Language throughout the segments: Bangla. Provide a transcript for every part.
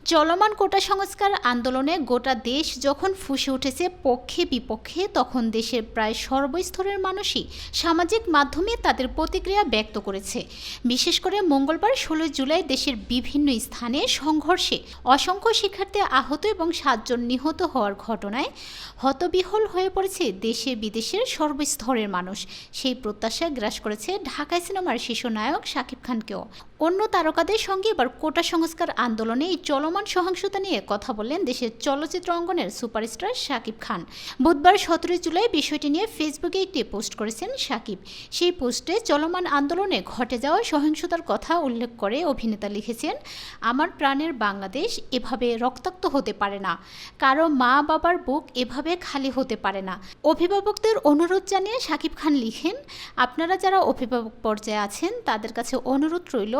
চলমান কোটা সংস্কার আন্দোলনে গোটা দেশ যখন ফুঁসে উঠেছে পক্ষে বিপক্ষে, তখন দেশের প্রায় সর্বস্তরের মানুষই সামাজিক মাধ্যমে তাদের প্রতিক্রিয়া ব্যক্ত করেছে। বিশেষ করে মঙ্গলবার 16 জুলাই দেশের বিভিন্ন স্থানে সংঘর্ষে অসংখ্য শিক্ষার্থী আহত এবং 7 জন নিহত হওয়ার ঘটনায় হতবিহ্বল হয়ে পড়েছে দেশে বিদেশের সর্বস্তরের মানুষ। সেই প্রত্যাশা গ্রাস করেছে ঢাকাই সিনেমার শিশুনায়ক শাকিব খানকেও। অন্য তারকাদের সঙ্গে এবার কোটা সংস্কার আন্দোলনে এই চলমান সহিংসতা নিয়ে কথা বললেন দেশের চলচ্চিত্র অঙ্গনের সুপারস্টার শাকিব খান। বুধবার 17 জুলাই বিষয়টি নিয়ে ফেসবুকে একটি পোস্ট করেছেন শাকিব। সেই পোস্টে চলমান আন্দোলনে ঘটে যাওয়া সহিংসতার কথা উল্লেখ করে অভিনেতা লিখেছেন, আমার প্রাণের বাংলাদেশ এভাবে রক্তাক্ত হতে পারে না, কারো মা বাবার বুক এভাবে খালি হতে পারে না। অভিভাবকদের অনুরোধ জানিয়ে শাকিব খান লিখেন, আপনারা যারা অভিভাবক পর্যায়ে আছেন তাদের কাছে অনুরোধ রইল,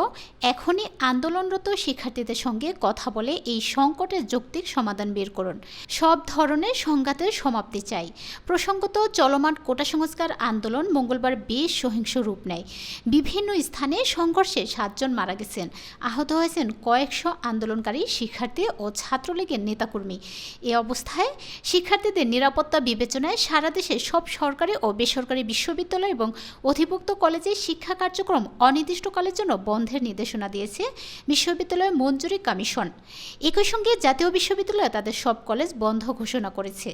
এখনই আন্দোলনরত শিক্ষার্থীদের সঙ্গে কথা বলে এই সংকটের যৌক্তিক সমাধান বের করুন। সব ধরনের সংঘাতের সমাপ্তি চাই। প্রসঙ্গত, চলমান কোটা সংস্কার আন্দোলন মঙ্গলবার বেশ সহিংস রূপ নেয়। বিভিন্ন স্থানে সংঘর্ষে 7 জন মারা গেছেন, আহত হয়েছেন কয়েকশো আন্দোলনকারী শিক্ষার্থী ও ছাত্রলীগের নেতাকর্মী। এ অবস্থায় শিক্ষার্থীদের নিরাপত্তা বিবেচনায় সারা দেশে সব সরকারি ও বেসরকারি বিশ্ববিদ্যালয় এবং অধিভুক্ত কলেজে শিক্ষা কার্যক্রম অনির্দিষ্টকালের জন্য বন্ধের নির্দেশনা দিয়েছে বিশ্ববিদ্যালয় মঞ্জুরি কমিশন। একই সঙ্গে জাতীয় বিশ্ববিদ্যালয় তাদের সব কলেজ বন্ধ ঘোষণা করেছে।